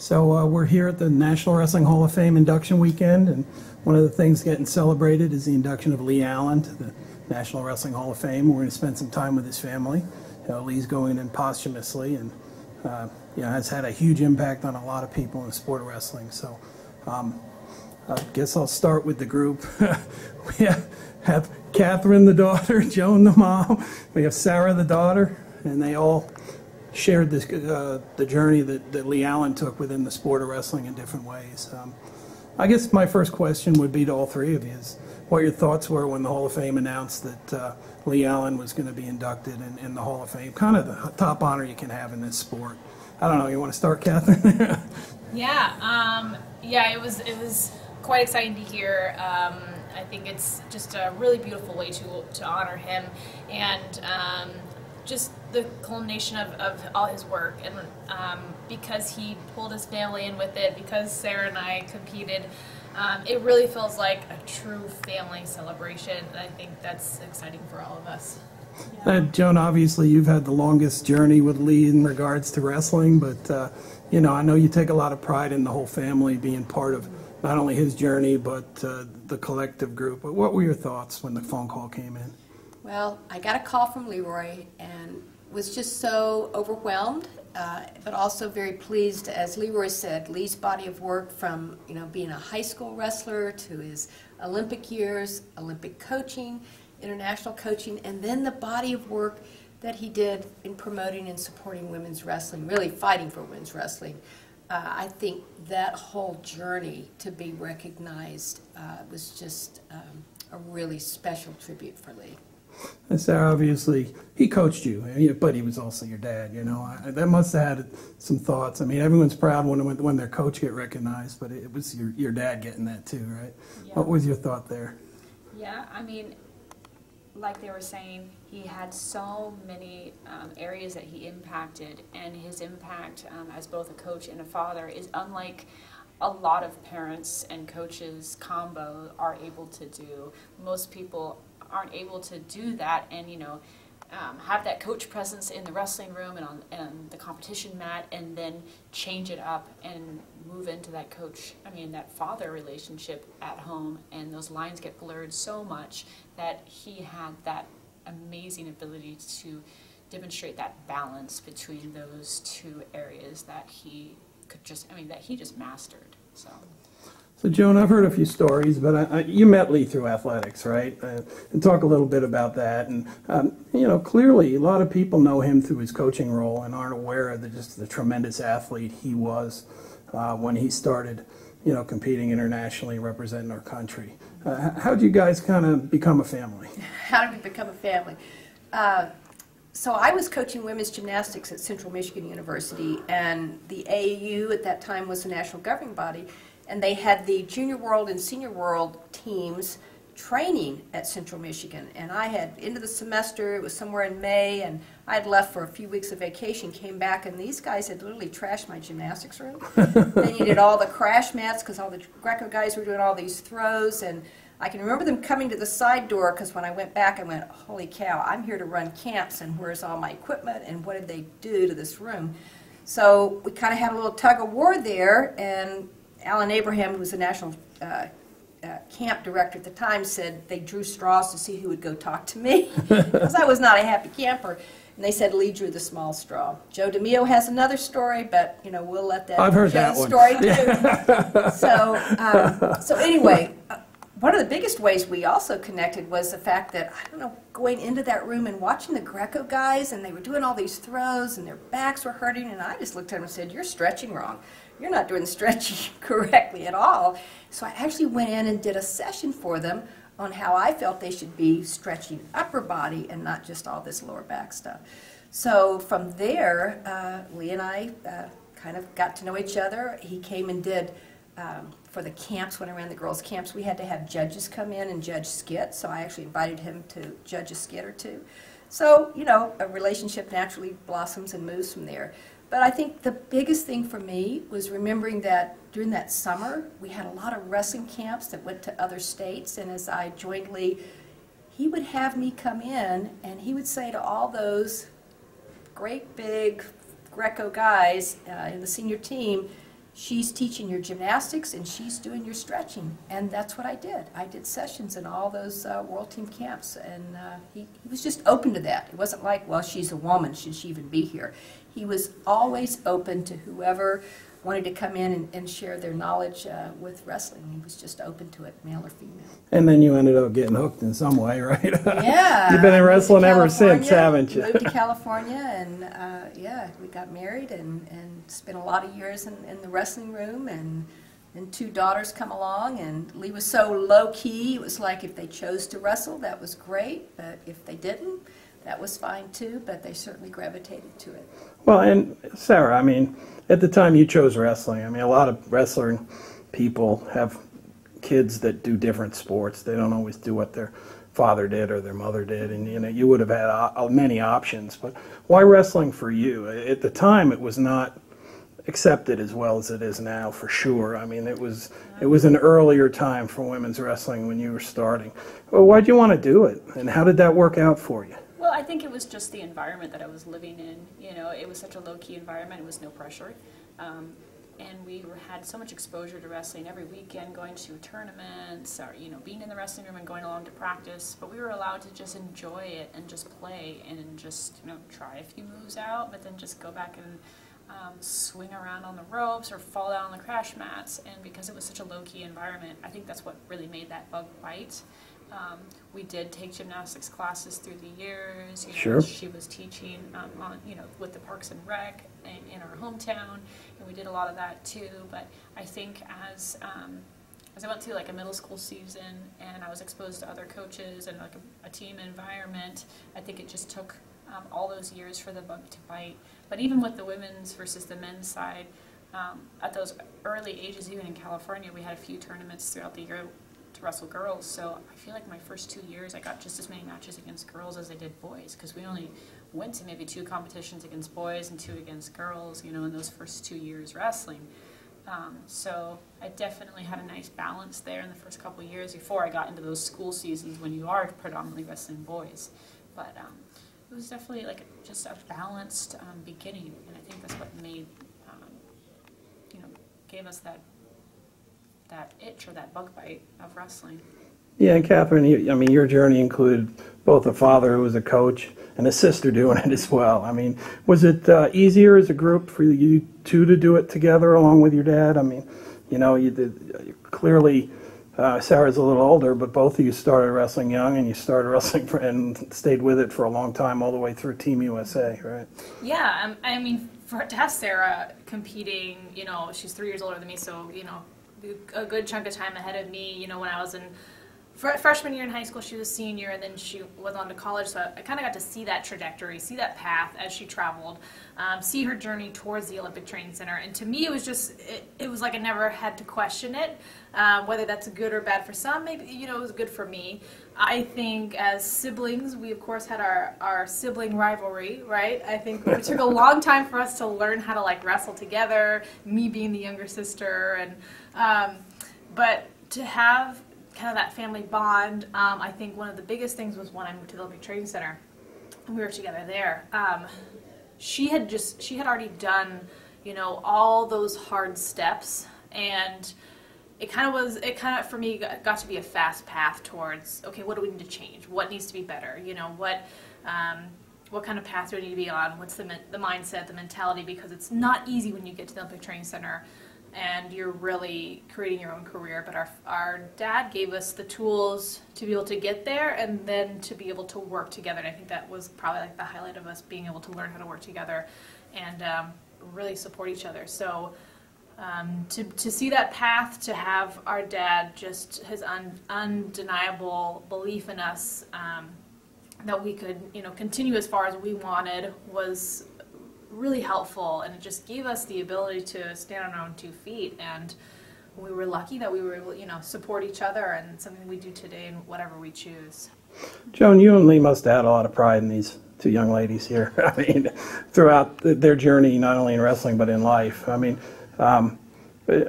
So we're here at the National Wrestling Hall of Fame induction weekend, and one of the things getting celebrated is the induction of Fulp-Allen to the National Wrestling Hall of Fame. We're going to spend some time with his family. Lee's going in posthumously, and has had a huge impact on a lot of people in the sport of wrestling. So I guess I'll start with the group. We have Katherine, the daughter, Joan, the mom. We have Sara, the daughter, and they all shared this the journey that Fulp-Allen took within the sport of wrestling in different ways. I guess my first question would be to all three of you is what your thoughts were when the Hall of Fame announced that Fulp-Allen was going to be inducted in the Hall of Fame, kind of the top honor you can have in this sport. I don't know, you want to start, Katherine? Yeah, it was quite exciting to hear. I think it's just a really beautiful way to honor him, and just the culmination of all his work, and because he pulled his family in with it, because Sara and I competed, it really feels like a true family celebration, and I think that's exciting for all of us. Yeah. Joan, obviously you've had the longest journey with Lee in regards to wrestling, but I know you take a lot of pride in the whole family being part of not only his journey but the collective group. But what were your thoughts when the phone call came in? Well, I got a call from Leroy and was just so overwhelmed, but also very pleased. As Leroy said, Lee's body of work from being a high school wrestler to his Olympic years, Olympic coaching, international coaching, and then the body of work that he did in promoting and supporting women's wrestling, really fighting for women's wrestling. I think that whole journey to be recognized was just a really special tribute for Lee. And Sara, obviously, he coached you, but he was also your dad, That must have had some thoughts. I mean, everyone's proud when their coach get recognized, but it was your dad getting that too, right? Yeah. What was your thought there? Yeah, I mean, like they were saying, he had so many areas that he impacted, and his impact as both a coach and a father is unlike a lot of parents and coaches combo are able to do. Most people aren't able to do that and have that coach presence in the wrestling room and on the competition mat, and then change it up and move into that that father relationship at home, and those lines get blurred so much that he had that amazing ability to demonstrate that balance between those two areas that he could just mastered. So Joan, I've heard a few stories, but you met Lee through athletics, right? And talk a little bit about that. And clearly a lot of people know him through his coaching role and aren't aware of just the tremendous athlete he was when he started, competing internationally, representing our country. How did you guys kind of become a family? How did we become a family? So I was coaching women's gymnastics at Central Michigan University, and the AAU at that time was the national governing body. And they had the Junior World and Senior World teams training at Central Michigan. And I had, into the semester, it was somewhere in May, and I had left for a few weeks of vacation, came back, and these guys had literally trashed my gymnastics room. They needed all the crash mats because all the Greco guys were doing all these throws. And I can remember them coming to the side door because when I went back, I went, holy cow, I'm here to run camps, and where's all my equipment, and what did they do to this room? So we kind of had a little tug of war there, and Alan Abraham, who was the national camp director at the time, said they drew straws to see who would go talk to me because I was not a happy camper. And they said Lee drew the small straw. Joe DeMio has another story, but we'll let that. I've heard that one. Story too. So anyway, one of the biggest ways we also connected was the fact that going into that room and watching the Greco guys, and they were doing all these throws, and their backs were hurting, and I just looked at them and said, "You're stretching wrong. You're not doing the stretching correctly at all." So I actually went in and did a session for them on how I felt they should be stretching upper body and not just all this lower back stuff. So from there, Lee and I kind of got to know each other. He came and did, for the camps, when I ran the girls' camps, we had to have judges come in and judge skits, so I actually invited him to judge a skit or two. So, a relationship naturally blossoms and moves from there. But I think the biggest thing for me was remembering that during that summer, we had a lot of wrestling camps that went to other states, and as I joined Lee, he would have me come in, and he would say to all those great big Greco guys in the senior team, she's teaching your gymnastics and she's doing your stretching. And that's what I did. I did sessions in all those World Team camps, and he was just open to that. It wasn't like, well, she's a woman, should she even be here? He was always open to whoever wanted to come in and share their knowledge with wrestling. He was just open to it, male or female. And then you ended up getting hooked in some way, right? Yeah. You've been in wrestling ever since, California, haven't you? Moved to California, and yeah, we got married and spent a lot of years in the wrestling room, and then 2 daughters come along, and Lee was so low-key, it was like if they chose to wrestle, that was great, but if they didn't, that was fine too, but they certainly gravitated to it. Well, and Sara, I mean, at the time you chose wrestling, I mean, a lot of wrestling people have kids that do different sports. They don't always do what their father did or their mother did, and you know, you would have had many options. But why wrestling for you? At the time, it was not accepted as well as it is now, for sure. I mean, it was an earlier time for women's wrestling when you were starting. Well, why'd you want to do it, and how did that work out for you? Well, I think it was just the environment that I was living in. You know, it was such a low-key environment. It was no pressure. And we had so much exposure to wrestling every weekend, going to tournaments, or, you know, being in the wrestling room and going along to practice. But we were allowed to just enjoy it and just play and just, you know, try a few moves out, but then just go back and swing around on the ropes or fall down on the crash mats. And because it was such a low-key environment, I think that's what really made that bug bite. We did take gymnastics classes through the years. You know, sure. She was teaching on, you know, with the Parks and Rec in our hometown, and we did a lot of that too. But I think as I went through like a middle school season and I was exposed to other coaches and like a team environment, I think it just took all those years for the bug to bite. But even with the women's versus the men's side, at those early ages, even in California, we had a few tournaments throughout the year to wrestle girls. So I feel like my first 2 years, I got just as many matches against girls as I did boys, because we only went to maybe 2 competitions against boys and 2 against girls, you know, in those first 2 years wrestling. So I definitely had a nice balance there in the first couple of years before I got into those school seasons when you are predominantly wrestling boys. But it was definitely like just a balanced beginning, and I think that's what made, you know, gave us that itch or that bug bite of wrestling. Yeah, and Katherine, I mean, your journey included both a father who was a coach and a sister doing it as well. I mean, was it easier as a group for you two to do it together along with your dad? I mean, you know, you did clearly. Sarah's a little older, but both of you started wrestling young, and you started wrestling and stayed with it for a long time, all the way through Team USA, right? Yeah, I mean, to have Sara competing, you know, she's 3 years older than me, so, you know, a good chunk of time ahead of me. You know, when I was in freshman year in high school, she was senior, and then she went on to college, so I kind of got to see that trajectory, see that path as she traveled, see her journey towards the Olympic Training Center. And to me, it was just, it was like I never had to question it, whether that's good or bad for some. Maybe, you know, it was good for me. I think as siblings, we of course had our sibling rivalry, right? I think it took a long time for us to learn how to like wrestle together, me being the younger sister, and but to have kind of that family bond, I think one of the biggest things was when I moved to the Olympic Training Center, and we were together there. She had already done, you know, all those hard steps, and it kind of for me got to be a fast path towards, okay, what do we need to change? What needs to be better? You know, what kind of path do we need to be on? What's the mindset, the mentality? Because it's not easy when you get to the Olympic Training Center and you're really creating your own career. But our dad gave us the tools to be able to get there and then to be able to work together. And I think that was probably like the highlight of us being able to learn how to work together and really support each other. So to see that path, to have our dad just his undeniable belief in us, that we could, you know, continue as far as we wanted, was really helpful, and it just gave us the ability to stand on our own 2 feet. And we were lucky that we were able, you know, support each other, and something we do today in whatever we choose. Joan, you and Lee must have had a lot of pride in these 2 young ladies here. I mean, throughout their journey, not only in wrestling but in life. I mean,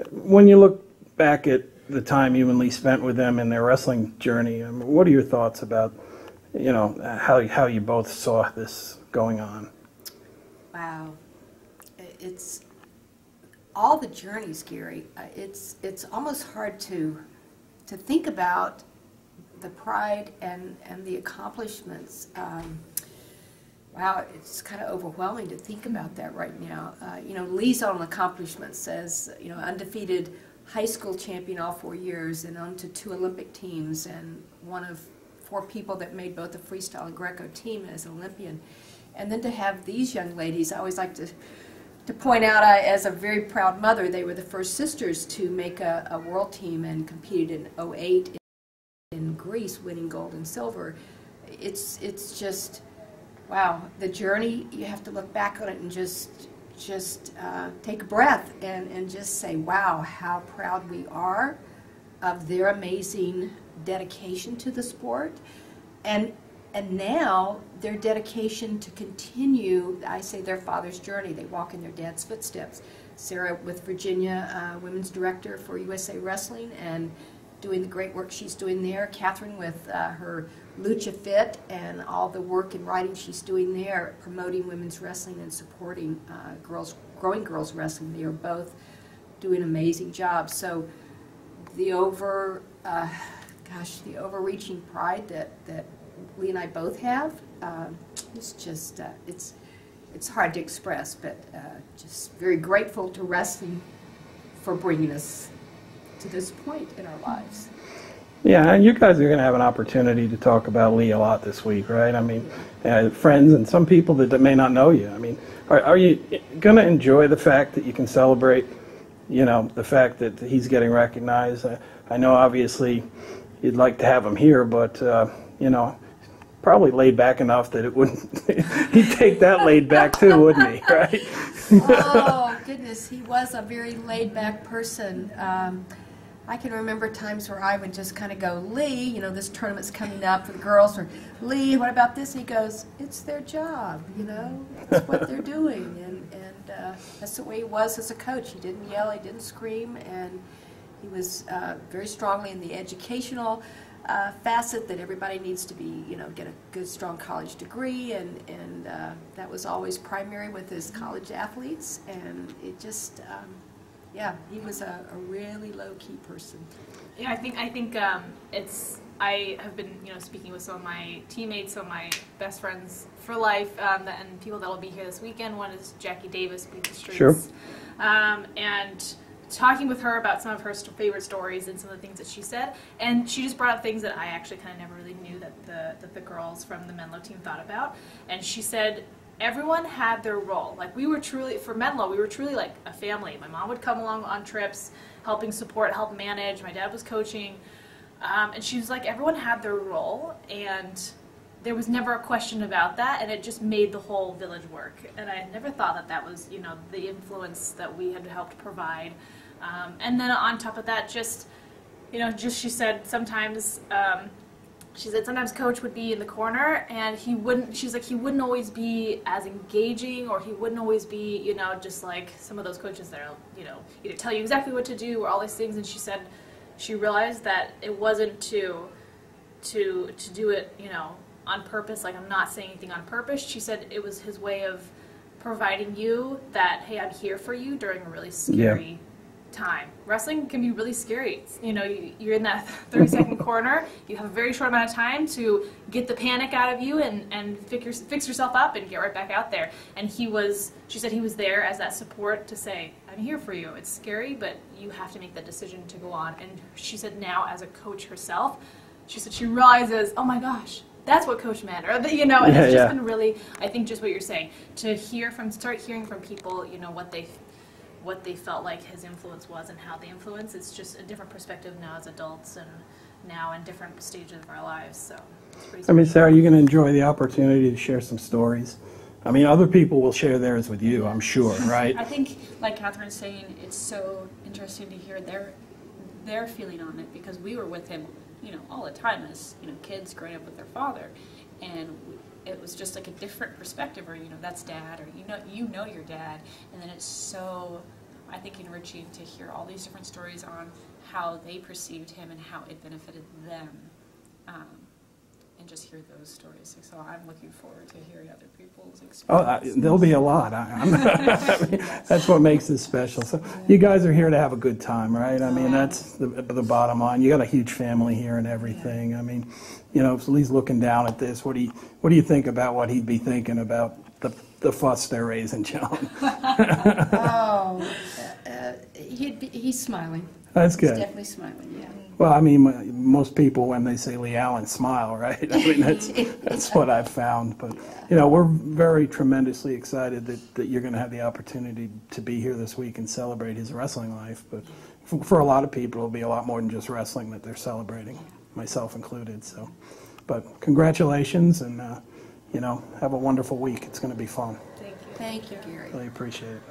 when you look back at the time you and Lee spent with them in their wrestling journey, I mean, what are your thoughts about, you know, how you both saw this going on? Wow. It's all the journeys, Gary, it's almost hard to think about the pride and the accomplishments. Wow, it's kind of overwhelming to think about that right now. You know, Lee's own accomplishment says, you know, undefeated high school champion all 4 years and on to 2 Olympic teams and one of 4 people that made both the freestyle and Greco team as an Olympian. And then to have these young ladies, I always like to point out, as a very proud mother, they were the first sisters to make a world team and competed in '08 in Greece, winning gold and silver. It's just, wow, the journey, you have to look back on it and just take a breath and just say, wow, how proud we are of their amazing dedication to the sport. And now their dedication to continue, I say, their father's journey. They walk in their dad's footsteps. Sara with Virginia, women's director for USA Wrestling, and doing the great work she's doing there. Katherine with her Lucha Fit and all the work and writing she's doing there, promoting women's wrestling and supporting growing girls wrestling. They are both doing amazing jobs. So the overreaching pride that Lee and I both have, it's just, it's hard to express, but just very grateful to wrestling for bringing us to this point in our lives. Yeah, and you guys are going to have an opportunity to talk about Lee a lot this week, right? I mean, friends and some people that may not know you. I mean, are you going to enjoy the fact that you can celebrate, you know, the fact that he's getting recognized? I know obviously you'd like to have him here, but, you know, probably laid back enough that it wouldn't, he'd take that laid back too, wouldn't he, right? Oh, goodness, he was a very laid back person. I can remember times where I would just kind of go, Lee, you know, this tournament's coming up for the girls, or Lee, what about this? And he goes, it's their job, you know, it's what they're doing. And that's the way he was as a coach. He didn't yell, he didn't scream, and he was very strongly in the educational facet that everybody needs to be, you know, get a good, strong college degree, and that was always primary with his college athletes, and it just, yeah, he was a really low-key person. Yeah, I think I have been, you know, speaking with some of my teammates, some of my best friends for life, and people that will be here this weekend. One is Jackie Davis, Beat the Streets. Sure. And talking with her about some of her favorite stories and some of the things that she said, and she just brought up things that I actually kind of never really knew that the girls from the Menlo team thought about. And she said everyone had their role. Like, we were truly, for Menlo, we were truly like a family. My mom would come along on trips, helping support, help manage. My dad was coaching. And she was like, everyone had their role, and there was never a question about that, and it just made the whole village work. And I never thought that that was, you know, the influence that we had helped provide. And then on top of that, just, you know, just she said sometimes, sometimes Coach would be in the corner, and he wouldn't, she's like, he wouldn't always be as engaging, or he wouldn't always be, you know, just like some of those coaches that are, you know, either tell you exactly what to do or all these things. And she said she realized that it wasn't to do it, you know, on purpose. Like, I'm not saying anything on purpose. She said it was his way of providing you that, hey, I'm here for you during a really scary time. Wrestling can be really scary. You know, you're in that 30-second corner. You have a very short amount of time to get the panic out of you and fix yourself up and get right back out there. And she said he was there as that support to say, I'm here for you. It's scary, but you have to make that decision to go on. And she said now, as a coach herself, she said she realizes, oh my gosh, that's what Coach meant, or, you know, and it's just been really, I think, just what you're saying, to start hearing from people, you know, what they felt like his influence was and how they influence. It's just a different perspective now as adults and now in different stages of our lives. So it's pretty I mean, Sarah, you're going to enjoy the opportunity to share some stories. I mean, other people will share theirs with you, I'm sure, right? I think, like Katherine's saying, it's so interesting to hear their feeling on it, because we were with him, you know, all the time as, you know, kids growing up with their father, and it was just like a different perspective, or, you know, that's dad, or you know your dad, and then it's so, I think, enriching to hear all these different stories on how they perceived him and how it benefited them. and just hear those stories. So I'm looking forward to hearing other people's Oh, experiences. there'll be a lot. I mean, that's what makes this special. So you guys are here to have a good time, right? I mean, that's the bottom line. You got a huge family here and everything. I mean, if Lee's looking down at this, what do you think about what he'd be thinking about the fuss they're raising, Joan? Oh, he's smiling. That's good. He's definitely smiling, yeah. Well, I mean, most people, when they say Lee-Allen, smile, right? I mean, that's what I've found. But, we're very tremendously excited that you're going to have the opportunity to be here this week and celebrate his wrestling life. But for a lot of people, it'll be a lot more than just wrestling that they're celebrating, myself included. So, but congratulations, and, have a wonderful week. It's going to be fun. Thank you. Thank you, Gary. Really appreciate it.